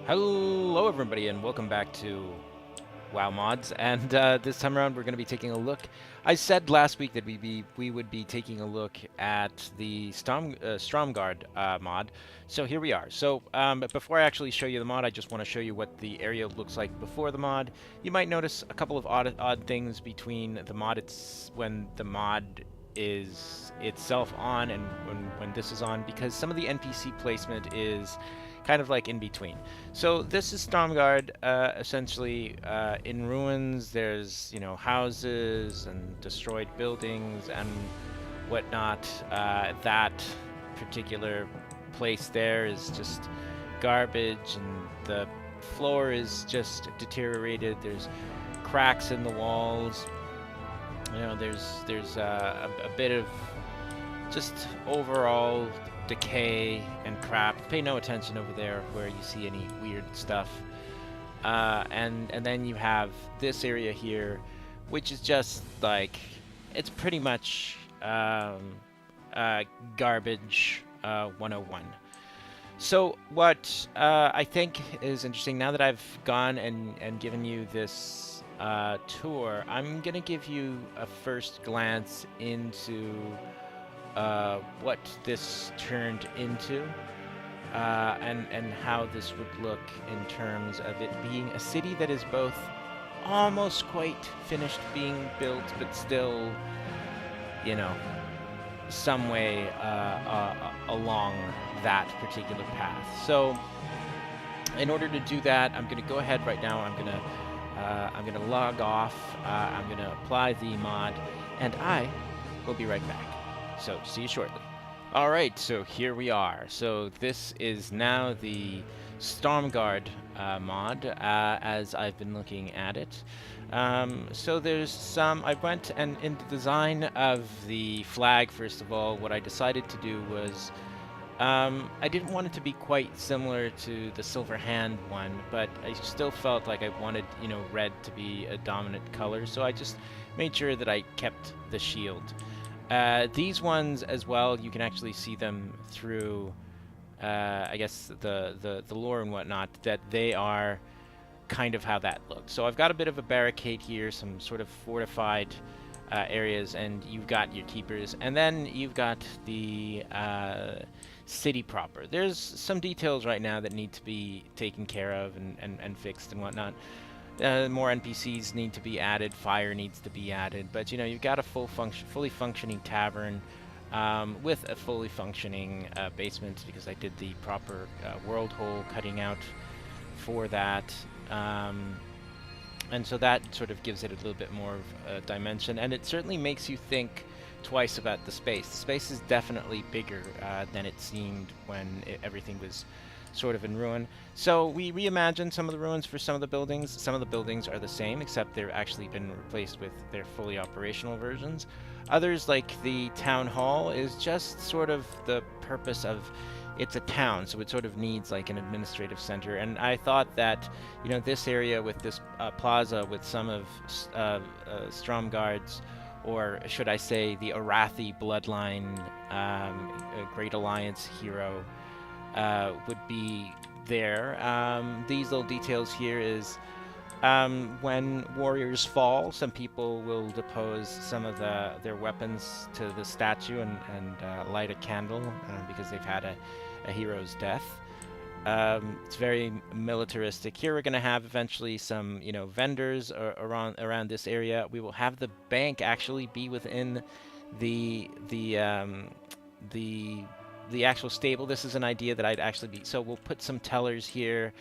Hello everybody and welcome back to WoW Mods, and this time around we're going to be taking a look. I said last week that we would be taking a look at the Stromgarde mod, so here we are. But before I actually show you the mod, I just want to show you what the area looks like before the mod. You might notice a couple of odd things between the mod when the mod is itself on and when this is on, because some of the NPC placement is kind of like in between. So this is Stromgarde, essentially in ruins. There's, houses and destroyed buildings and whatnot. That particular place there is just garbage, and the floor is just deteriorated. There's cracks in the walls. There's a bit of just overall decay and crap. Pay no attention over there where you see any weird stuff. And then you have this area here, which is just like, it's pretty much garbage 101. So what I think is interesting, now that I've gone and given you this tour, I'm going to give you a first glance into what this turned into, and how this would look in terms of it being a city that is both almost quite finished being built, but still, you know, some way along that particular path. So, in order to do that, I'm going to go ahead right now. I'm gonna log off. I'm gonna apply the mod, and I will be right back. So, see you shortly. Alright, so here we are. So this is now the Stromgarde mod, as I've been looking at it. So there's I went and in the design of the flag, first of all, what I decided to do was, I didn't want it to be quite similar to the Silver Hand one, but I still felt like I wanted, red to be a dominant color, so I just made sure that I kept the shield. These ones as well, you can actually see them through, I guess, the lore and whatnot, that they are kind of how that looks. So I've got a bit of a barricade here, some sort of fortified areas, and you've got your keepers, and then you've got the city proper. There's some details right now that need to be taken care of and fixed and whatnot. More NPCs need to be added, fire needs to be added, but you've got a fully functioning tavern with a fully functioning basement, because I did the proper world hole cutting out for that. And so that sort of gives it a little bit more of a dimension, and it certainly makes you think twice about the space. The space is definitely bigger than it seemed when everything was sort of in ruin. So we reimagined some of the ruins for some of the buildings. Some of the buildings are the same, except they've actually been replaced with their fully operational versions. Others, like the town hall, is just sort of the purpose of, it's a town, so it sort of needs like an administrative center. And I thought that, this area with this plaza with some of Stromgarde's, or should I say the Arathi bloodline, Great Alliance hero, would be there. These little details here is, when warriors fall, some people will depose some of their weapons to the statue and light a candle, because they've had a hero's death. It's very militaristic. Here we're going to have eventually some, vendors around this area. We will have the bank actually be within the actual stable. This is an idea that I'd actually be. So we'll put some tellers here.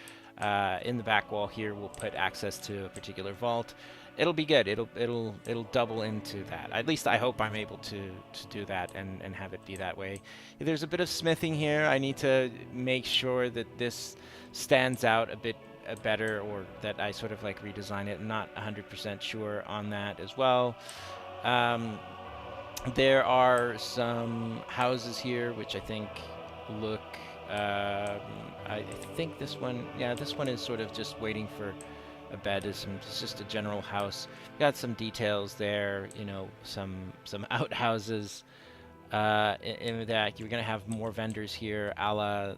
In the back wall here, we'll put access to a particular vault. It'll be good. It'll double into that. At least I hope I'm able to do that and have it be that way. There's a bit of smithing here. I need to make sure that this stands out a bit better, or that I sort of like redesign it. I'm not 100% sure on that as well. There are some houses here which I think look, I think this one, yeah, this one is sort of just waiting for a bed. It's just a general house. Got some details there, some outhouses. In that you're gonna have more vendors here, a la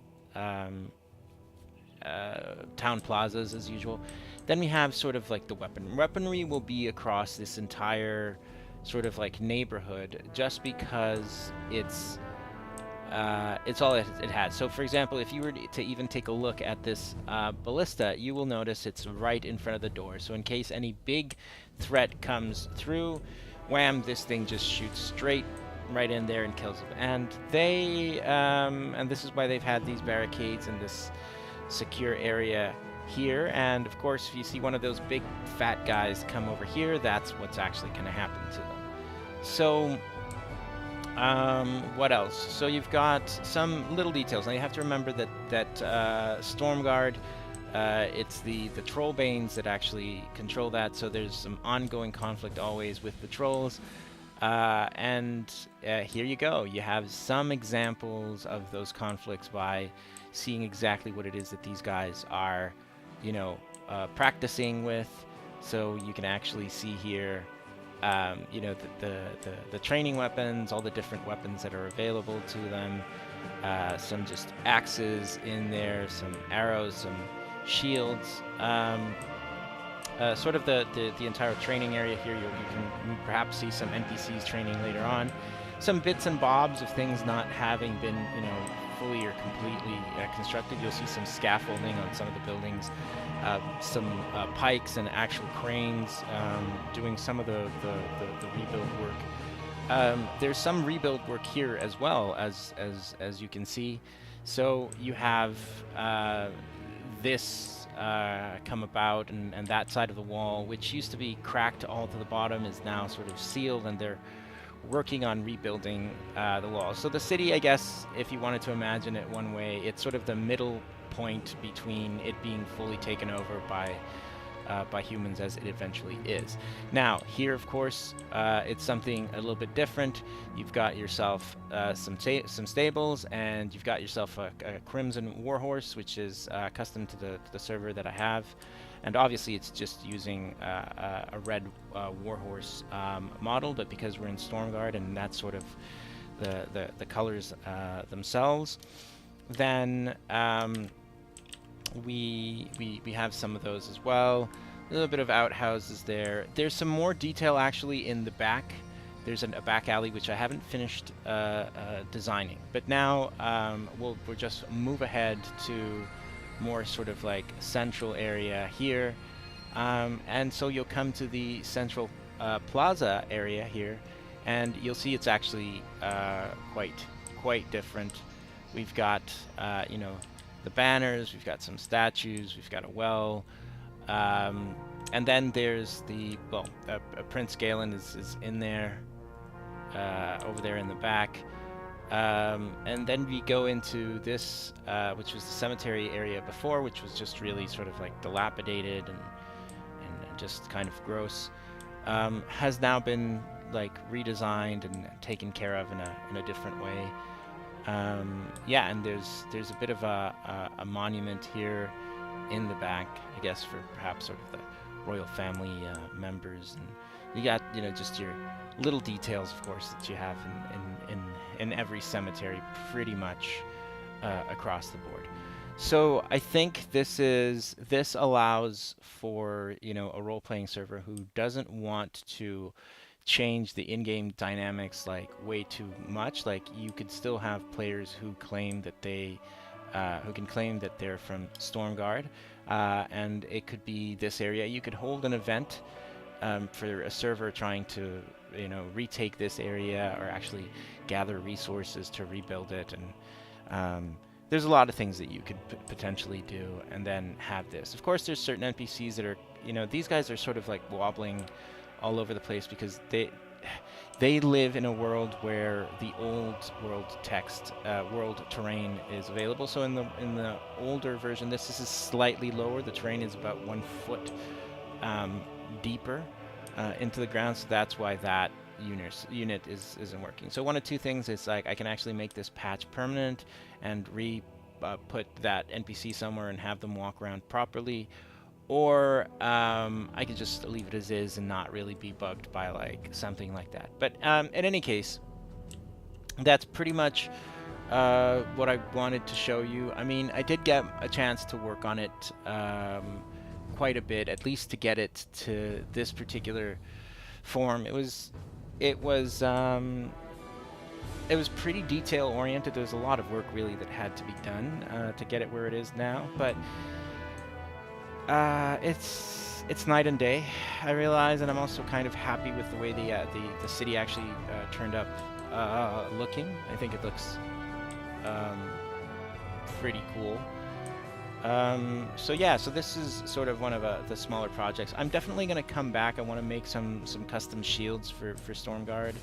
town plazas as usual. Then we have sort of like the weaponry will be across this entire sort of like neighborhood, just because it's all it has. So, for example, if you were to even take a look at this ballista, you will notice it's right in front of the door. So in case any big threat comes through, wham, this thing just shoots straight right in there and kills them. And and this is why they've had these barricades and this secure area here. And of course, if you see one of those big fat guys come over here, that's what's actually going to happen to them. So what else? So you've got some little details. Now you have to remember that Stromgarde, it's the trollbanes that actually control that. So there's some ongoing conflict always with the trolls. And here you go. You have some examples of those conflicts by seeing exactly what it is that these guys are, practicing with. So you can actually see here. The training weapons, all the different weapons that are available to them, some just axes in there, some arrows, some shields, sort of the entire training area here. You can perhaps see some NPCs training later on, some bits and bobs of things not having been, fully or completely constructed. You'll see some scaffolding on some of the buildings. Some pikes and actual cranes doing some of the rebuild work. There's some rebuild work here as well, as you can see. So you have this come about, and that side of the wall, which used to be cracked all to the bottom, is now sort of sealed, and they're working on rebuilding the wall. So the city, I guess, if you wanted to imagine it one way, it's sort of the middle point between it being fully taken over by humans as it eventually is. Now, here, of course, it's something a little bit different. You've got yourself some stables, and you've got yourself a Crimson Warhorse, which is custom to the server that I have. And obviously, it's just using a red Warhorse model, but because we're in Stromgarde and that's sort of the colors themselves, then we have some of those as well. A little bit of outhouses there. There's some more detail actually in the back. There's a back alley which I haven't finished designing, but now we'll just move ahead to more sort of like central area here, and so you'll come to the central plaza area here, and you'll see it's actually quite different. We've got the banners, we've got some statues, we've got a well, and then there's Prince Galen is in there, over there in the back. And then we go into this, which was the cemetery area before, which was just really sort of like dilapidated and just kind of gross. Has now been like redesigned and taken care of in a different way. Yeah, and there's a bit of a monument here in the back, I guess, for perhaps sort of the royal family members, and you got just your little details, of course, that you have in every cemetery, pretty much across the board. So I think this allows for a role-playing server who doesn't want to change the in-game dynamics like way too much. Like, you could still have players who claim that who can claim that they're from Stromgarde, and it could be this area. You could hold an event for a server trying to retake this area, or actually gather resources to rebuild it, and there's a lot of things that you could potentially do, and then have this. Of course, there's certain NPCs that are, these guys are sort of like wobbling all over the place because they live in a world where the old world terrain is available. So in the older version, this is slightly lower. The terrain is about 1 foot deeper into the ground, so that's why that unit isn't working. So one of two things is, like, I can actually make this patch permanent and put that NPC somewhere and have them walk around properly, or I could just leave it as is and not really be bugged by like something like that. But in any case, that's pretty much what I wanted to show you. I mean, I did get a chance to work on it quite a bit, at least to get it to this particular form. It was pretty detail oriented. There was a lot of work really that had to be done to get it where it is now, but it's night and day, I realize, and I'm also kind of happy with the way the city actually turned up looking. I think it looks pretty cool. So yeah, so this is sort of one of the smaller projects. I'm definitely going to come back. I want to make some custom shields for Stromgarde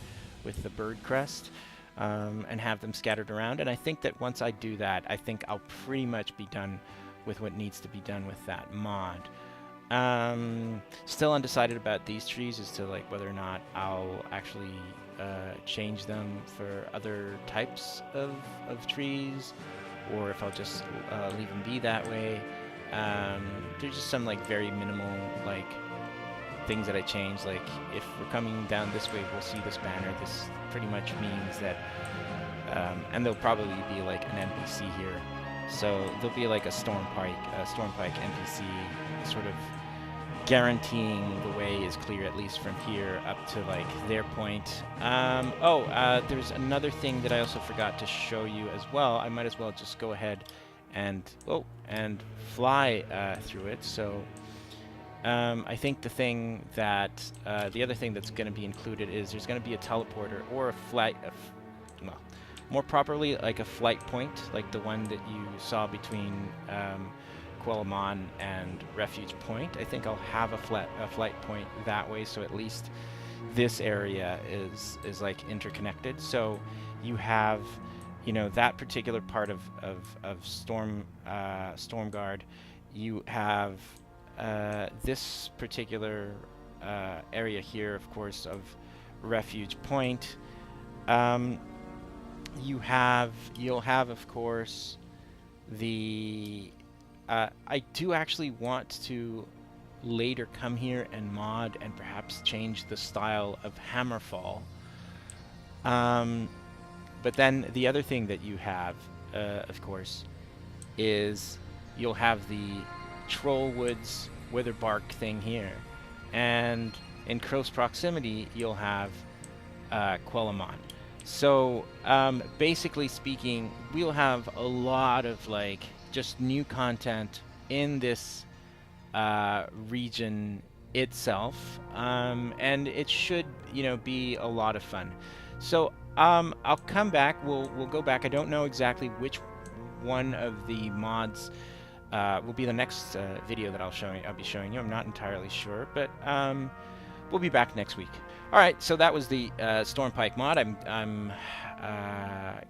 with the bird crest, and have them scattered around. And I think that once I do that, I think I'll pretty much be done with what needs to be done with that mod. Still undecided about these trees as to like whether or not I'll actually change them for other types of trees, or if I'll just leave them be that way. There's just some like very minimal like things that I changed. Like if we're coming down this way, we'll see this banner. This pretty much means that, and there'll probably be like an NPC here. So there'll be like a Stormpike NPC sort of guaranteeing the way is clear, at least from here up to like their point. There's another thing that I also forgot to show you as well. I might as well just go ahead and fly through it. So I think the thing that the other thing that's going to be included is there's going to be a teleporter or a flight, more properly like a flight point, like the one that you saw between Quelimon and Refuge Point. I think I'll have a flight point that way, so at least this area is like interconnected. So you have, you know, that particular part of Stromgarde. You have this particular area here, of course, of Refuge Point. You'll have, of course, the I do actually want to later come here and mod and perhaps change the style of Hammerfall. But then the other thing that you have, of course, is you'll have the Trollwoods Witherbark thing here. And in close proximity, you'll have Quelimon. So basically speaking, we'll have a lot of like just new content in this region itself, and it should, you know, be a lot of fun. So I'll come back. We'll go back. I don't know exactly which one of the mods will be the next video that I'll be showing you. I'm not entirely sure, but we'll be back next week. All right, so that was the Stormpike mod. I'm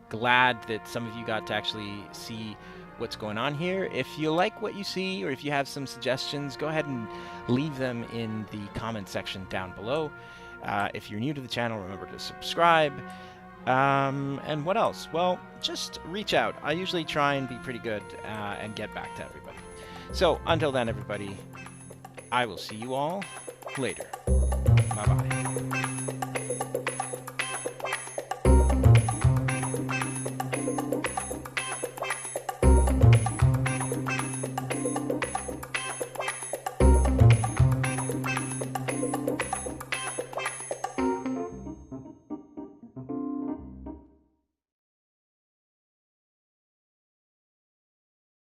glad that some of you got to actually see what's going on here. If you like what you see, or if you have some suggestions, go ahead and leave them in the comment section down below. If you're new to the channel, remember to subscribe. And what else? Well, just reach out. I usually try and be pretty good and get back to everybody. So until then, everybody, I will see you all later. Bye-bye.